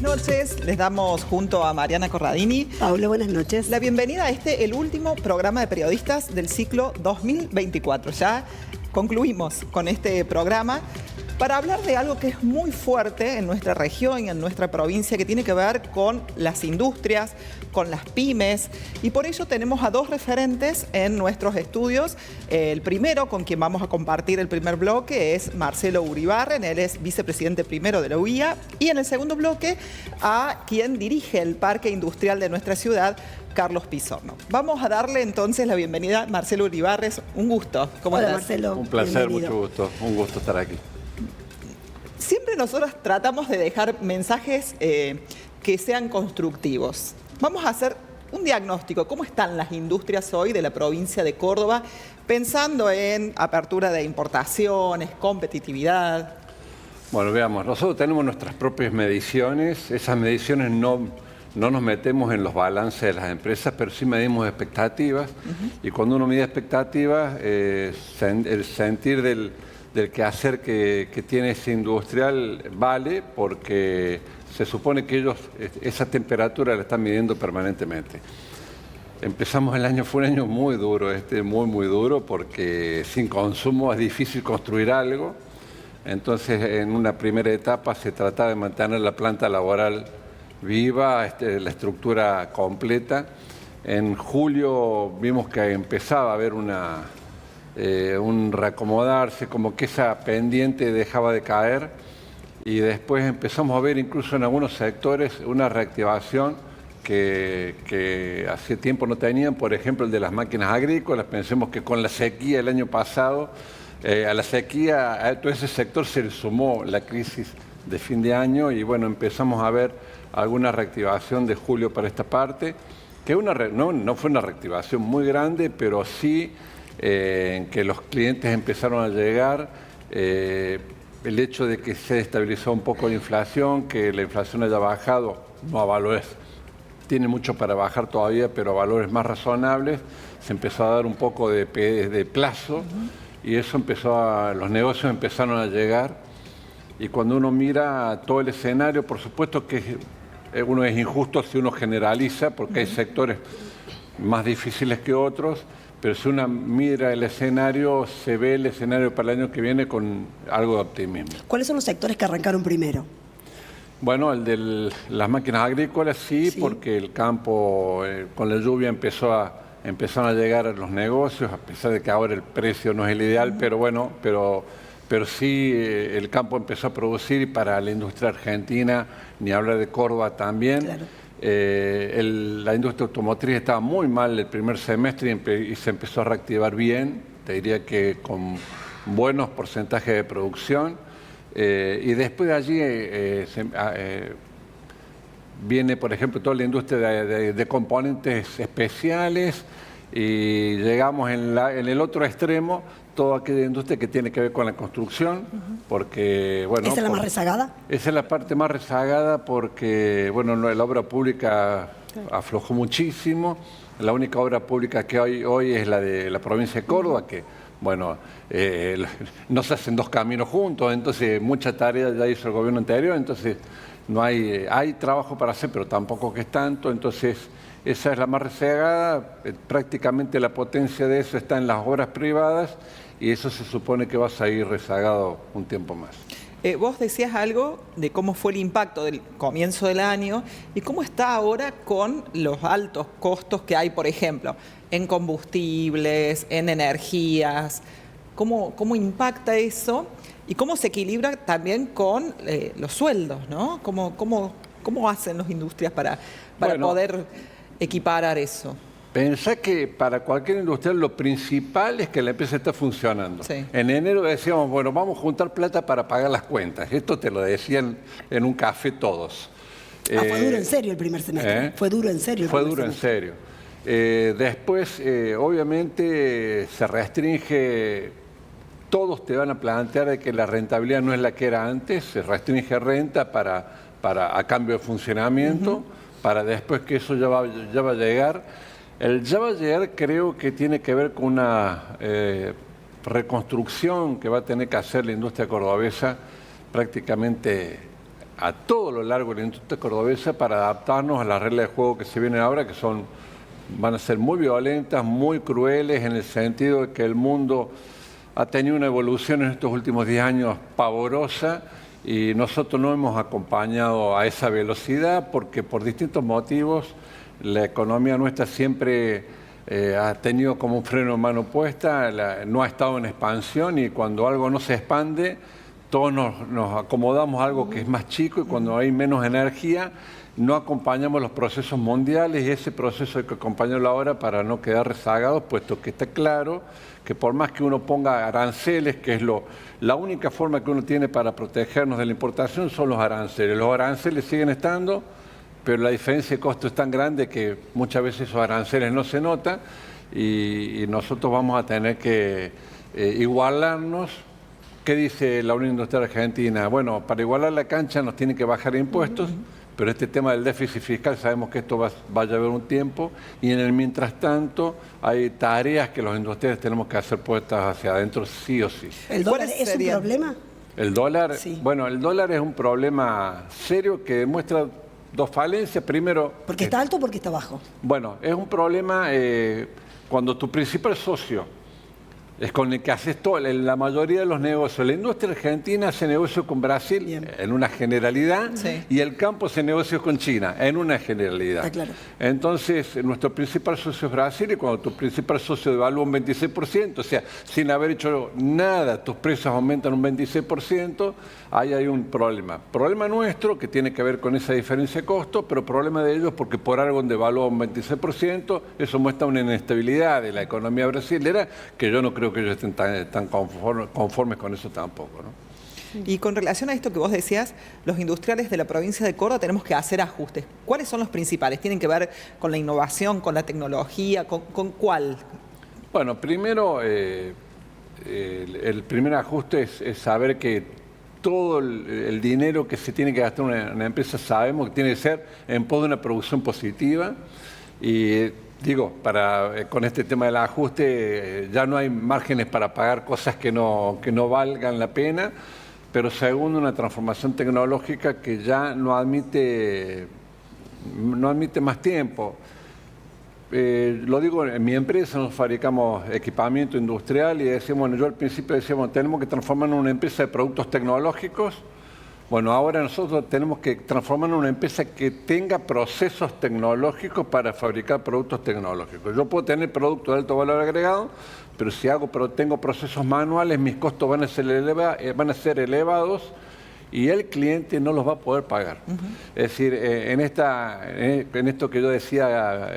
noches. Les damos junto a Mariana Corradini. Paula, buenas noches. La bienvenida a el último programa de periodistas del ciclo 2024. Ya concluimos con este programa para hablar de algo que es muy fuerte en nuestra región y en nuestra provincia, que tiene que ver con las industrias, con las pymes, y por ello tenemos a dos referentes en nuestros estudios. El primero, con quien vamos a compartir el primer bloque, es Marcelo Uribarren. Él es vicepresidente primero de la UIA, y en el segundo bloque a quien dirige el parque industrial de nuestra ciudad, Carlos Pizorno. Vamos a darle entonces la bienvenida a Marcelo Uribarren. Un gusto. ¿Cómo Hola, estás? Marcelo. Un placer, Bienvenido. mucho gusto. Un gusto estar aquí. Siempre nosotros tratamos de dejar mensajes que sean constructivos. Vamos a hacer un diagnóstico. ¿Cómo están las industrias hoy de la provincia de Córdoba? Pensando en apertura de importaciones, competitividad. Bueno, veamos, nosotros tenemos nuestras propias mediciones. Esas mediciones no nos metemos en los balances de las empresas, pero sí medimos expectativas. Y cuando uno mide expectativas, el sentir del quehacer que tiene ese industrial vale, porque se supone que ellos esa temperatura la están midiendo permanentemente. Empezamos el año, fue un año muy duro, muy duro, porque sin consumo es difícil construir algo. Entonces, en una primera etapa se trataba de mantener la planta laboral viva, la estructura completa. En julio vimos que empezaba a haber un reacomodarse, como que esa pendiente dejaba de caer, y después empezamos a ver incluso en algunos sectores una reactivación que hace tiempo no tenían, por ejemplo el de las máquinas agrícolas. Pensemos que con la sequía el año pasado, a la sequía, a todo ese sector se le sumó la crisis de fin de año, y bueno, empezamos a ver alguna reactivación de julio para esta parte, que no fue una reactivación muy grande, pero sí en que los clientes empezaron a llegar, el hecho de que se estabilizó un poco la inflación, que la inflación haya bajado, no a valores, tiene mucho para bajar todavía, pero a valores más razonables, se empezó a dar un poco de plazo, y eso los negocios empezaron a llegar. Y cuando uno mira todo el escenario, por supuesto que uno es injusto si uno generaliza, porque hay sectores más difíciles que otros, pero si uno mira el escenario, se ve el escenario para el año que viene con algo de optimismo. ¿Cuáles son los sectores que arrancaron primero? Bueno, el de las máquinas agrícolas sí, porque el campo con la lluvia empezaron a llegar a los negocios, a pesar de que ahora el precio no es el ideal, pero bueno, pero sí el campo empezó a producir, y para la industria argentina, ni hablar de Córdoba también. Claro. La industria automotriz estaba muy mal el primer semestre y se empezó a reactivar bien, te diría que con buenos porcentajes de producción. Y después de allí viene, por ejemplo, toda la industria de componentes especiales, y llegamos en el otro extremo, toda aquella industria que tiene que ver con la construcción, porque, bueno... ¿Esa es la más rezagada? Esa es la parte más rezagada, porque, bueno, la obra pública aflojó muchísimo. La única obra pública que hay hoy es la de la provincia de Córdoba, que, bueno, no se hacen dos caminos juntos, entonces mucha tarea ya hizo el gobierno anterior, entonces no hay trabajo para hacer, pero tampoco que es tanto. Entonces esa es la más rezagada. Prácticamente la potencia de eso está en las obras privadas, y eso se supone que va a seguir rezagado un tiempo más. Vos decías algo de cómo fue el impacto del comienzo del año y cómo está ahora con los altos costos que hay, por ejemplo, en combustibles, en energías. ¿Cómo impacta eso? Y cómo se equilibra también con los sueldos, ¿no? ¿Cómo hacen las industrias para poder equiparar eso? Pensá que para cualquier industrial lo principal es que la empresa está funcionando. Sí. En enero decíamos, bueno, vamos a juntar plata para pagar las cuentas. Esto te lo decían en un café todos. Fue duro en serio el primer semestre. Fue duro en serio. Fue duro en serio. Después, obviamente, se restringe. Todos te van a plantear de que la rentabilidad no es la que era antes. Se restringe renta a cambio de funcionamiento, para después que eso ya va a llegar. El ya va a llegar, creo que tiene que ver con una reconstrucción que va a tener que hacer la industria cordobesa prácticamente a todo lo largo de la industria cordobesa para adaptarnos a las reglas de juego que se vienen ahora, que van a ser muy violentas, muy crueles, en el sentido de que el mundo ha tenido una evolución en estos últimos 10 años pavorosa y nosotros no hemos acompañado a esa velocidad porque por distintos motivos la economía nuestra siempre ha tenido como un freno en mano puesta, no ha estado en expansión y cuando algo no se expande, todos nos acomodamos a algo que es más chico y cuando hay menos energía no acompañamos los procesos mundiales y ese proceso hay que acompañarlo ahora para no quedar rezagados, puesto que está claro que por más que uno ponga aranceles, que es la única forma que uno tiene para protegernos de la importación son los aranceles. Los aranceles siguen estando, pero la diferencia de costo es tan grande que muchas veces esos aranceles no se notan y nosotros vamos a tener que igualarnos. ¿Qué dice la Unión Industrial Argentina? Bueno, para igualar la cancha nos tienen que bajar impuestos, pero este tema del déficit fiscal sabemos que esto va a llevar un tiempo y en el mientras tanto hay tareas que los industriales tenemos que hacer puestas hacia adentro sí o sí. ¿El dólar es un problema? El dólar, sí. Bueno, el dólar es un problema serio que demuestra dos falencias. Primero... ¿Porque está alto o porque está bajo? Bueno, es un problema cuando tu principal socio es con el que haces todo, la mayoría de los negocios. La industria argentina hace negocio con Brasil en una generalidad y el campo hace negocios con China en una generalidad. Está claro. Entonces, nuestro principal socio es Brasil y cuando tu principal socio devalúa un 26%, o sea, sin haber hecho nada, tus precios aumentan un 26%, ahí hay un problema. Problema nuestro que tiene que ver con esa diferencia de costo, pero problema de ellos porque por algo devalúa un 26%, eso muestra una inestabilidad de la economía brasilera que yo no creo que ellos estén tan conformes con eso tampoco, ¿no? Y con relación a esto que vos decías, los industriales de la provincia de Córdoba tenemos que hacer ajustes. ¿Cuáles son los principales? ¿Tienen que ver con la innovación, con la tecnología? ¿Con cuál? Bueno, primero, el primer ajuste es saber que todo el dinero que se tiene que gastar una empresa sabemos que tiene que ser en pos de una producción positiva y digo, con este tema del ajuste ya no hay márgenes para pagar cosas que no valgan la pena, pero segundo, una transformación tecnológica que ya no admite más tiempo. Lo digo, en mi empresa nos fabricamos equipamiento industrial y decíamos, bueno, yo al principio decíamos, tenemos que transformarnos en una empresa de productos tecnológicos. Bueno, ahora nosotros tenemos que transformarnos en una empresa que tenga procesos tecnológicos para fabricar productos tecnológicos. Yo puedo tener productos de alto valor agregado, pero si tengo procesos manuales, mis costos van a ser elevados y el cliente no los va a poder pagar. Es decir, en esto que yo decía,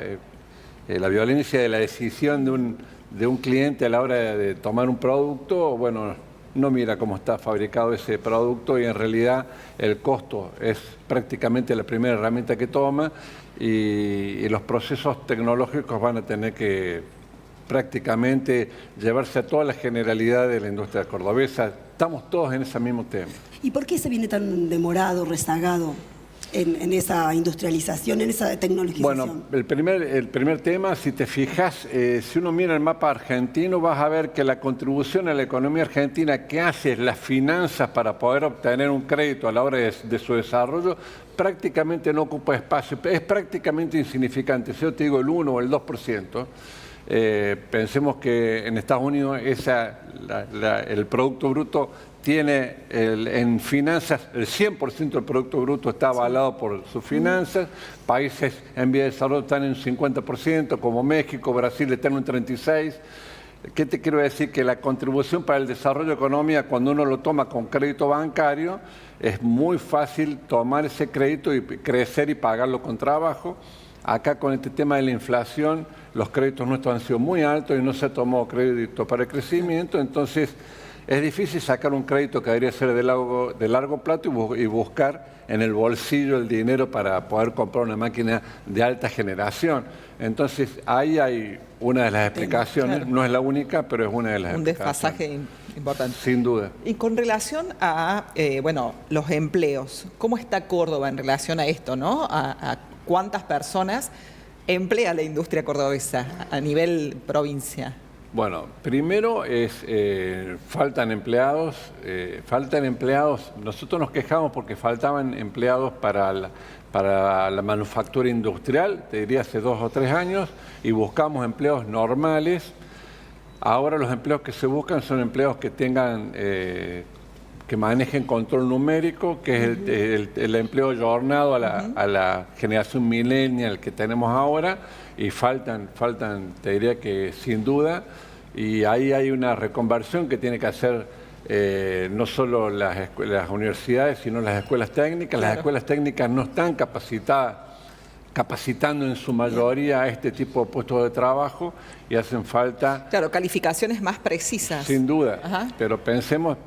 la violencia de la decisión de un cliente a la hora de tomar un producto, bueno, no mira cómo está fabricado ese producto y en realidad el costo es prácticamente la primera herramienta que toma y los procesos tecnológicos van a tener que prácticamente llevarse a toda la generalidad de la industria cordobesa. Estamos todos en ese mismo tema. ¿Y por qué se viene tan demorado, rezagado en esa industrialización, en esa tecnologización? Bueno, el primer tema, si te fijas, si uno mira el mapa argentino, vas a ver que la contribución a la economía argentina que hace las finanzas para poder obtener un crédito a la hora de su desarrollo, prácticamente no ocupa espacio, es prácticamente insignificante. Si yo te digo el 1 o el 2%, pensemos que en Estados Unidos el Producto Bruto tiene en finanzas, el 100% del Producto Bruto está avalado por sus finanzas, países en vía de desarrollo están en 50%, como México, Brasil están en un 36%. ¿Qué te quiero decir? Que la contribución para el desarrollo de economía, cuando uno lo toma con crédito bancario, es muy fácil tomar ese crédito y crecer y pagarlo con trabajo. Acá con este tema de la inflación, los créditos nuestros han sido muy altos y no se ha tomado crédito para el crecimiento, entonces es difícil sacar un crédito que debería ser de largo plazo y buscar en el bolsillo el dinero para poder comprar una máquina de alta generación. Entonces ahí hay una de las explicaciones, claro. No es la única, pero es una de las explicaciones. Un desfasaje importante. Sin duda. Y con relación a los empleos, ¿cómo está Córdoba en relación a esto, ¿no? A cuántas personas emplea la industria cordobesa a nivel provincia. Bueno, primero faltan empleados. Nosotros nos quejamos porque faltaban empleados para la manufactura industrial, te diría hace 2 o 3 años, y buscamos empleos normales. Ahora los empleos que se buscan son empleos que tengan, que manejen control numérico, que es el empleo ayornado a la generación millennial que tenemos ahora, y faltan, te diría que sin duda, y ahí hay una reconversión que tiene que hacer no solo las universidades, sino las escuelas técnicas. Claro. Las escuelas técnicas no están capacitando en su mayoría a este tipo de puestos de trabajo y hacen falta... Claro, calificaciones más precisas. Sin duda, pero pensemos,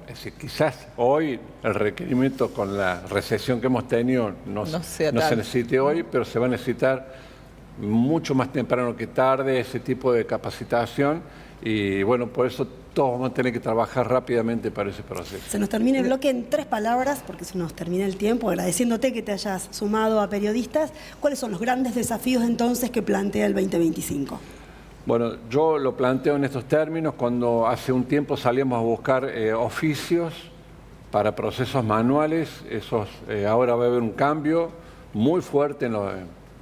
quizás hoy el requerimiento con la recesión que hemos tenido no se necesite hoy, pero se va a necesitar mucho más temprano que tarde ese tipo de capacitación, y bueno, por eso todos vamos a tener que trabajar rápidamente para ese proceso. Se nos termina el bloque en 3 palabras, porque se nos termina el tiempo, agradeciéndote que te hayas sumado a Periodistas. ¿Cuáles son los grandes desafíos entonces que plantea el 2025? Bueno, yo lo planteo en estos términos. Cuando hace un tiempo salíamos a buscar oficios para procesos manuales, ahora va a haber un cambio muy fuerte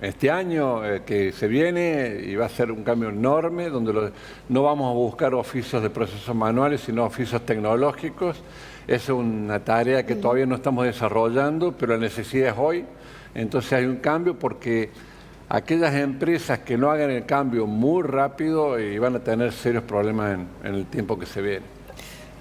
este año que se viene, y va a ser un cambio enorme, donde no vamos a buscar oficios de procesos manuales, sino oficios tecnológicos. Es una tarea que todavía no estamos desarrollando, pero la necesidad es hoy. Entonces hay un cambio, porque aquellas empresas que no hagan el cambio muy rápido van a tener serios problemas en el tiempo que se viene.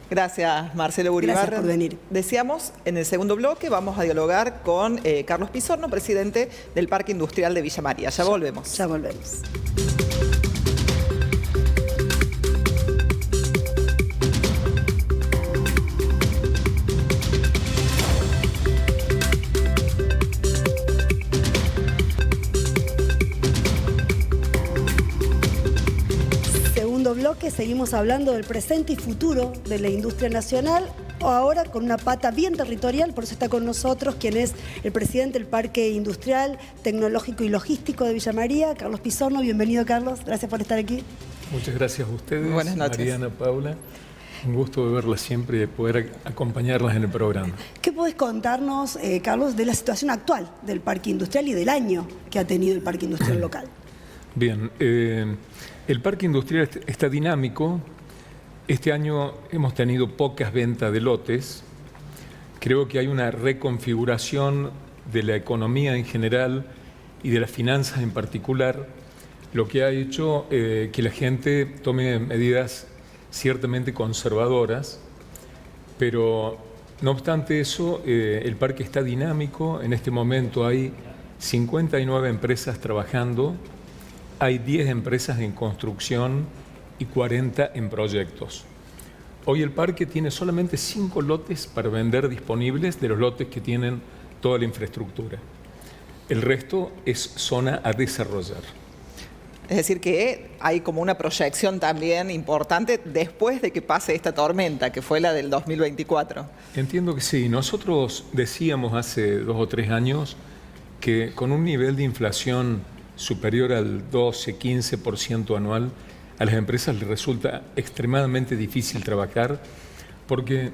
Gracias, Marcelo Uribarren. Gracias por venir. Decíamos, en el segundo bloque vamos a dialogar con Carlos Pizorno, presidente del Parque Industrial de Villa María. Ya volvemos. Ya volvemos. Bloque, seguimos hablando del presente y futuro de la industria nacional, ahora con una pata bien territorial. Por eso está con nosotros quien es el presidente del Parque Industrial, Tecnológico y Logístico de Villa María, Carlos Pizorno. Bienvenido, Carlos, gracias por estar aquí. Muchas gracias a ustedes. Buenas noches. Mariana, Paula, un gusto de verlas siempre y de poder acompañarlas en el programa. ¿Qué podés contarnos, Carlos, de la situación actual del Parque Industrial y del año que ha tenido el Parque Industrial local? Bien, el Parque Industrial está dinámico. Este año hemos tenido pocas ventas de lotes. Creo que hay una reconfiguración de la economía en general y de las finanzas en particular, lo que ha hecho que la gente tome medidas ciertamente conservadoras, pero no obstante eso, el parque está dinámico. En este momento hay 59 empresas trabajando. Hay 10 empresas en construcción y 40 en proyectos. Hoy el parque tiene solamente 5 lotes para vender disponibles de los lotes que tienen toda la infraestructura. El resto es zona a desarrollar. Es decir, que hay como una proyección también importante después de que pase esta tormenta, que fue la del 2024. Entiendo que sí. Nosotros decíamos hace 2 o 3 años que con un nivel de inflación superior al 12-15% anual, a las empresas les resulta extremadamente difícil trabajar, porque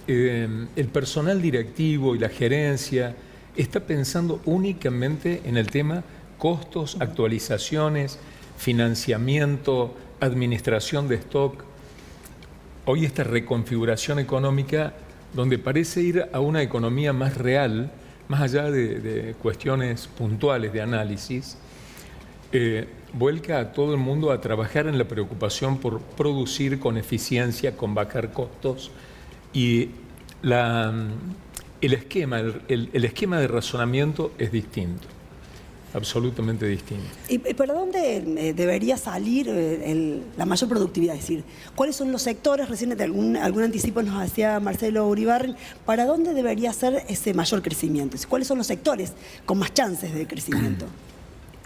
el personal directivo y la gerencia está pensando únicamente en el tema costos, actualizaciones, financiamiento, administración de stock. Hoy esta reconfiguración económica, donde parece ir a una economía más real, más allá de cuestiones puntuales de análisis, vuelca a todo el mundo a trabajar en la preocupación por producir con eficiencia, con bajar costos, y el esquema de razonamiento es distinto, absolutamente distinto. ¿Y para dónde debería salir la mayor productividad? Es decir, ¿cuáles son los sectores? Recién algún anticipo nos hacía Marcelo Uribarren. ¿Para dónde debería ser ese mayor crecimiento? ¿Cuáles son los sectores con más chances de crecimiento?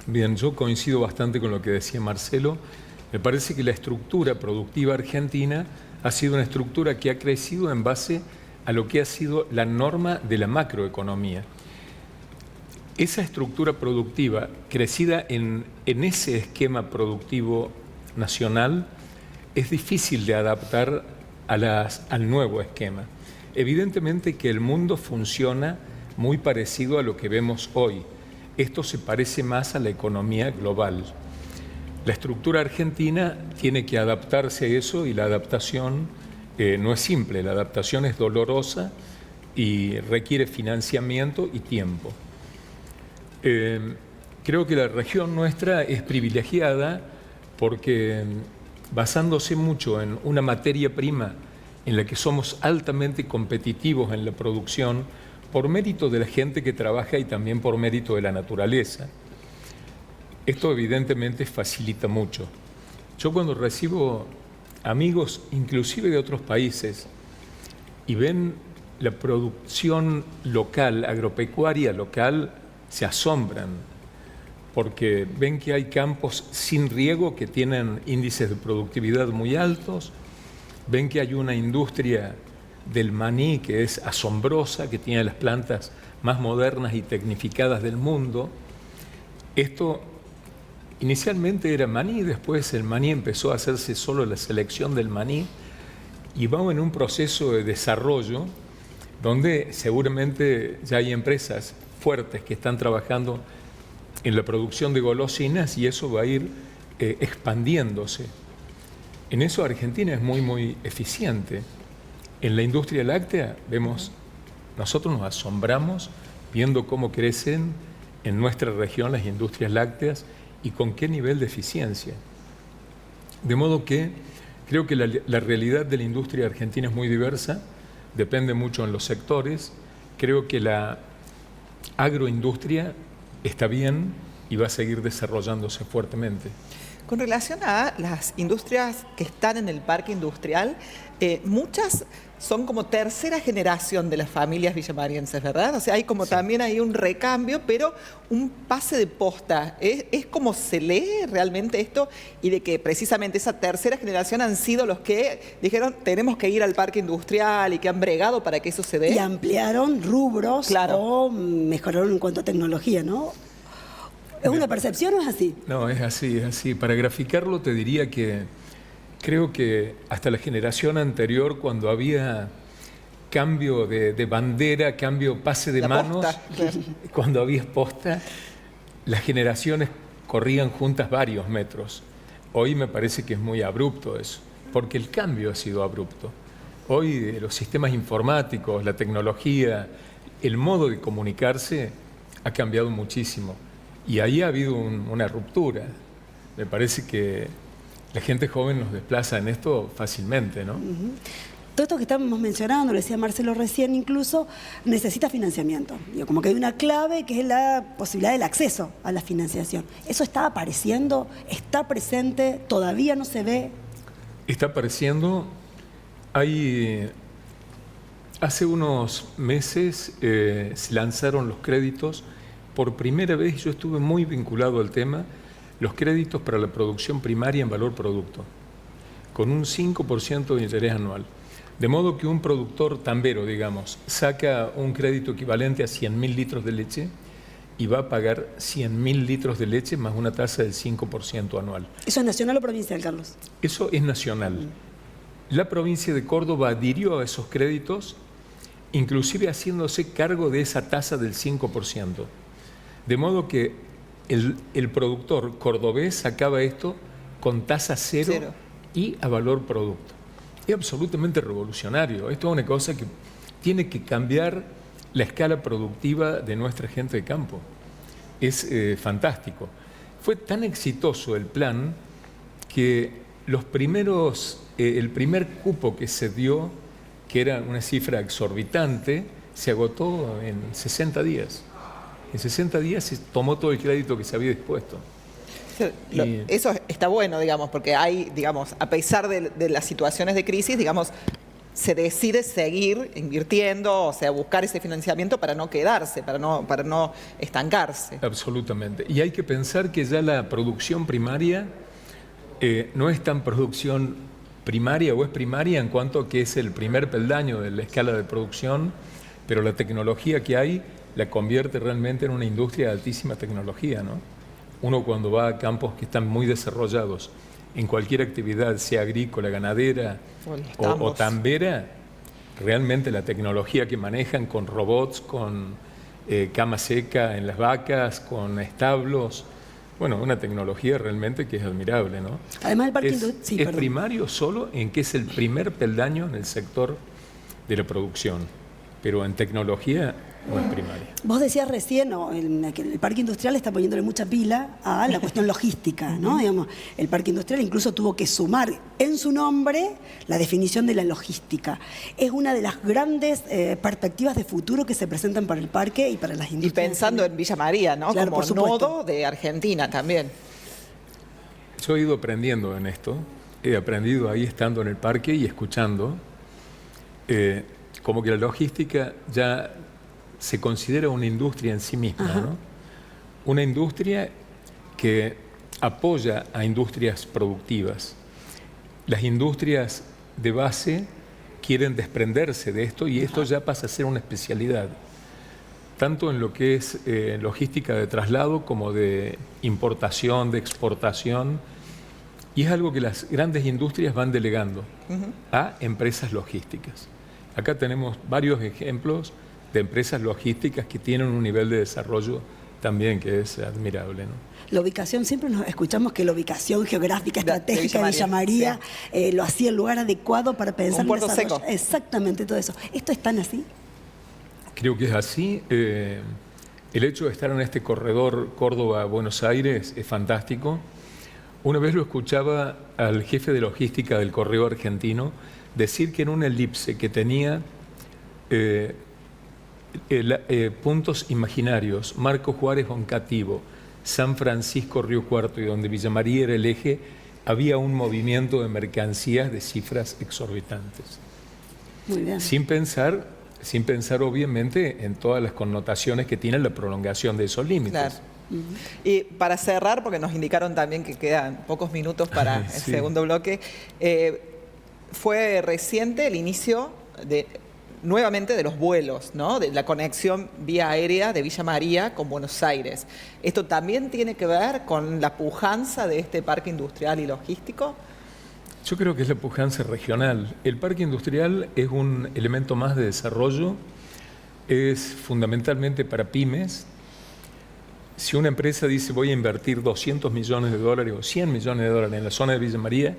Bien, yo coincido bastante con lo que decía Marcelo. Me parece que la estructura productiva argentina ha sido una estructura que ha crecido en base a lo que ha sido la norma de la macroeconomía. Esa estructura productiva, crecida en ese esquema productivo nacional, es difícil de adaptar al nuevo esquema. Evidentemente que el mundo funciona muy parecido a lo que vemos hoy. Esto se parece más a la economía global. La estructura argentina tiene que adaptarse a eso y la adaptación no es simple, la adaptación es dolorosa y requiere financiamiento y tiempo. Creo que la región nuestra es privilegiada porque basándose mucho en una materia prima en la que somos altamente competitivos en la producción por mérito de la gente que trabaja y también por mérito de la naturaleza. Esto evidentemente facilita mucho. Yo cuando recibo amigos, inclusive de otros países, y ven la producción local, agropecuaria local, se asombran, porque ven que hay campos sin riego que tienen índices de productividad muy altos, ven que hay una industria del maní que es asombrosa, que tiene las plantas más modernas y tecnificadas del mundo. Esto inicialmente era maní, después el maní empezó a hacerse solo la selección del maní y vamos en un proceso de desarrollo donde seguramente ya hay empresas fuertes que están trabajando en la producción de golosinas y eso va a ir expandiéndose. En eso Argentina es muy eficiente. En la industria láctea nosotros nos asombramos viendo cómo crecen en nuestra región las industrias lácteas y con qué nivel de eficiencia. De modo que creo que la realidad de la industria argentina es muy diversa, depende mucho en los sectores. Creo que la agroindustria está bien y va a seguir desarrollándose fuertemente. Con relación a las industrias que están en el parque industrial, muchas son como tercera generación de las familias villamarienses, ¿verdad? O sea, hay como también hay un recambio, pero un pase de posta. ¿Es como se lee realmente esto? Y de que precisamente esa tercera generación han sido los que dijeron tenemos que ir al parque industrial y que han bregado para que eso se dé. Y ampliaron rubros, claro, o mejoraron en cuanto a tecnología, ¿no? ¿Es una percepción o es así? No, es así, es así. Para graficarlo te diría que creo que hasta la generación anterior, cuando había cambio de bandera, pase de manos, posta, claro, cuando había posta, las generaciones corrían juntas varios metros. Hoy me parece que es muy abrupto eso, porque el cambio ha sido abrupto. Hoy los sistemas informáticos, la tecnología, el modo de comunicarse ha cambiado muchísimo. Y ahí ha habido una ruptura. Me parece que la gente joven nos desplaza en esto fácilmente, ¿no? Todo esto que estamos mencionando, lo decía Marcelo recién, incluso necesita financiamiento. Digo, como que hay una clave que es la posibilidad del acceso a la financiación. ¿Eso está apareciendo? ¿Está presente? ¿Todavía no se ve? Está apareciendo. Hace unos meses se lanzaron los créditos. Por primera vez yo estuve muy vinculado al tema, los créditos para la producción primaria en valor producto, con un 5% de interés anual. De modo que un productor tambero, digamos, saca un crédito equivalente a 100.000 litros de leche y va a pagar 100.000 litros de leche más una tasa del 5% anual. ¿Eso es nacional o provincial, Carlos? Eso es nacional. La provincia de Córdoba adhirió a esos créditos, inclusive haciéndose cargo de esa tasa del 5%. De modo que el productor cordobés sacaba esto con tasa cero y a valor producto. Es absolutamente revolucionario. Esto es una cosa que tiene que cambiar la escala productiva de nuestra gente de campo. Es fantástico. Fue tan exitoso el plan que el primer cupo que se dio, que era una cifra exorbitante, se agotó en 60 días. En 60 días se tomó todo el crédito que se había dispuesto. Eso está bueno, digamos, porque hay, digamos, a pesar de las situaciones de crisis, digamos, se decide seguir invirtiendo, o sea, buscar ese financiamiento para no quedarse, para no estancarse. Absolutamente. Y hay que pensar que ya la producción primaria no es tan producción primaria o es primaria en cuanto a que es el primer peldaño de la escala de producción, pero la tecnología que hay la convierte realmente en una industria de altísima tecnología, ¿no? Uno cuando va a campos que están muy desarrollados en cualquier actividad, sea agrícola, ganadera o tambera, realmente la tecnología que manejan con robots, con cama seca en las vacas, con establos, bueno, una tecnología realmente que es admirable, ¿no? Además, el parque es primario solo en que es el primer peldaño en el sector de la producción, pero en tecnología no es primaria. Vos decías recién, ¿no?, que el parque industrial está poniéndole mucha pila a la cuestión logística, ¿no? Digamos, el parque industrial incluso tuvo que sumar en su nombre la definición de la logística. Es una de las grandes perspectivas de futuro que se presentan para el parque y para las industrias. Y pensando en Villa María, ¿no? Claro, como nodo de Argentina también. Yo he ido aprendiendo en esto, he aprendido ahí estando en el parque y escuchando, como que la logística ya se considera una industria en sí misma, ¿no? Una industria que apoya a industrias productivas. Las industrias de base quieren desprenderse de esto y esto ya pasa a ser una especialidad, tanto en lo que es logística de traslado como de importación, de exportación, y es algo que las grandes industrias van delegando a empresas logísticas. Acá tenemos varios ejemplos de empresas logísticas que tienen un nivel de desarrollo también que es admirable, ¿no? La ubicación, siempre nos escuchamos que la ubicación geográfica estratégica de Villa María lo hacía el lugar adecuado para pensar en puerto seco. Exactamente, todo eso. ¿Esto es tan así? Creo que es así. El hecho de estar en este corredor Córdoba-Buenos Aires es fantástico. Una vez lo escuchaba al jefe de logística del Correo Argentino decir que en una elipse que tenía puntos imaginarios, Marco Juárez Oncativo, San Francisco Río Cuarto, y donde Villa María era el eje, había un movimiento de mercancías de cifras exorbitantes. Muy bien. Sin pensar obviamente en todas las connotaciones que tiene la prolongación de esos límites. Claro. Y para cerrar, porque nos indicaron también que quedan pocos minutos para el segundo bloque, fue reciente el inicio nuevamente de los vuelos, ¿no? De la conexión vía aérea de Villa María con Buenos Aires. ¿Esto también tiene que ver con la pujanza de este parque industrial y logístico? Yo creo que es la pujanza regional. El parque industrial es un elemento más de desarrollo, es fundamentalmente para pymes. Si una empresa dice voy a invertir $200 millones o 100 millones de dólares en la zona de Villa María,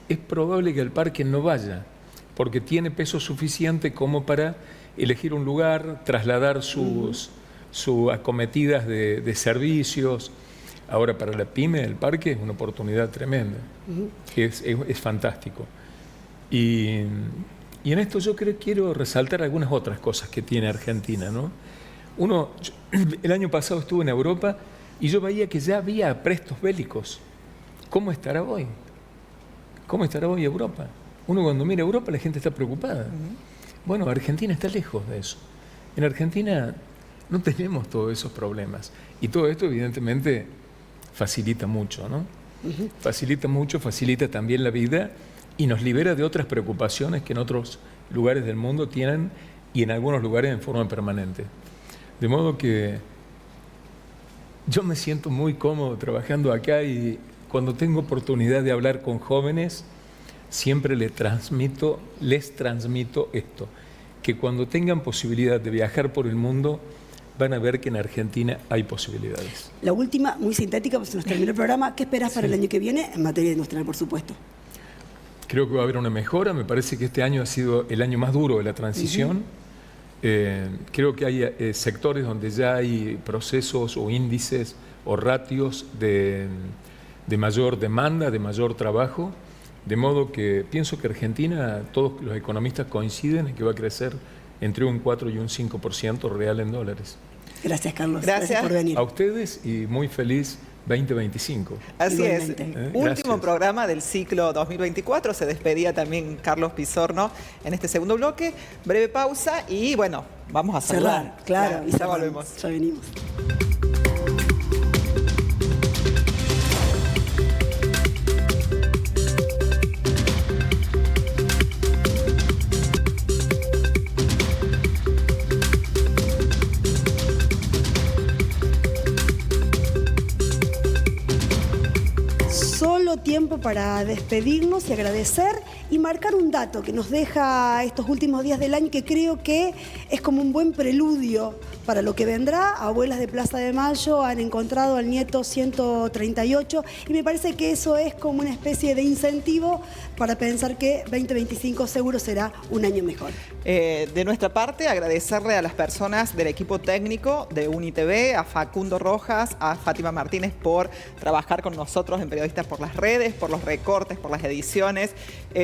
es probable que el parque no vaya, porque tiene peso suficiente como para elegir un lugar, trasladar sus acometidas de servicios. Ahora, para la pyme, el parque es una oportunidad tremenda, es fantástico. Y en esto yo quiero resaltar algunas otras cosas que tiene Argentina, ¿no? El año pasado estuve en Europa y yo veía que ya había aprestos bélicos. ¿Cómo estará hoy? ¿Cómo estará hoy Europa? Uno cuando mira Europa, la gente está preocupada. Bueno, Argentina está lejos de eso. En Argentina no tenemos todos esos problemas. Y todo esto, evidentemente, facilita mucho, ¿no? Facilita mucho, facilita también la vida y nos libera de otras preocupaciones que en otros lugares del mundo tienen y en algunos lugares en forma permanente. De modo que yo me siento muy cómodo trabajando acá y cuando tengo oportunidad de hablar con jóvenes, siempre les transmito esto, que cuando tengan posibilidad de viajar por el mundo, van a ver que en Argentina hay posibilidades. La última, muy sintética, pues se nos terminó el programa. ¿Qué esperás para el año que viene en materia industrial, por supuesto? Creo que va a haber una mejora. Me parece que este año ha sido el año más duro de la transición. Creo que hay sectores donde ya hay procesos o índices o ratios de mayor demanda, de mayor trabajo. De modo que pienso que Argentina, todos los economistas coinciden en que va a crecer entre un 4 y un 5% real en dólares. Gracias, Carlos. Gracias por venir. A ustedes y muy feliz 2025. Así Igualmente. es. Último Gracias. programa del ciclo 2024. Se despedía también Carlos Pizorno en este segundo bloque. Breve pausa y bueno, vamos a cerrar. Claro, y ya cerramos. volvemos. Ya venimos. tiempo para despedirnos y agradecer y marcar un dato que nos deja estos últimos días del año, que creo que es como un buen preludio para lo que vendrá. Abuelas de Plaza de Mayo han encontrado al nieto 138 y me parece que eso es como una especie de incentivo para pensar que 2025 seguro será un año mejor. De nuestra parte, agradecerle a las personas del equipo técnico de UniTV, a Facundo Rojas, a Fátima Martínez por trabajar con nosotros en Periodistas por las Redes, por los recortes, por las ediciones.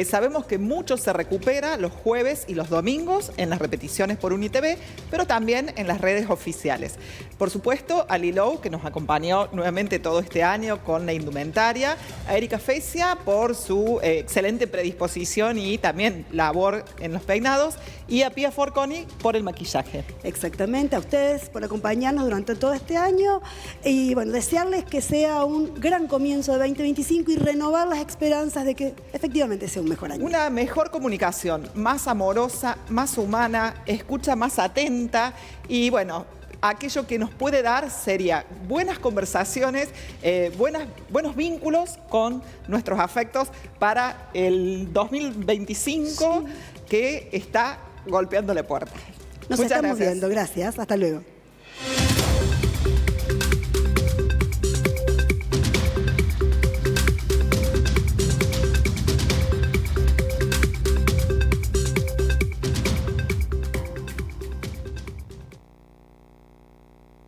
Sabemos que mucho se recupera los jueves y los domingos en las repeticiones por UniTV, pero también en las redes oficiales. Por supuesto, a Lilou, que nos acompañó nuevamente todo este año con la indumentaria, a Erika Fecia por su excelente predisposición y también labor en los peinados, y a Pia Forconi por el maquillaje. Exactamente, a ustedes por acompañarnos durante todo este año y bueno, desearles que sea un gran comienzo de 2025 y renovar las esperanzas de que efectivamente sea un mejor año. Una mejor comunicación, más amorosa, más humana, escucha más atenta y bueno, aquello que nos puede dar sería buenas conversaciones, buenos vínculos con nuestros afectos para el 2025 que está golpeando la puerta. Nos Muchas estamos gracias. viendo, gracias, hasta luego.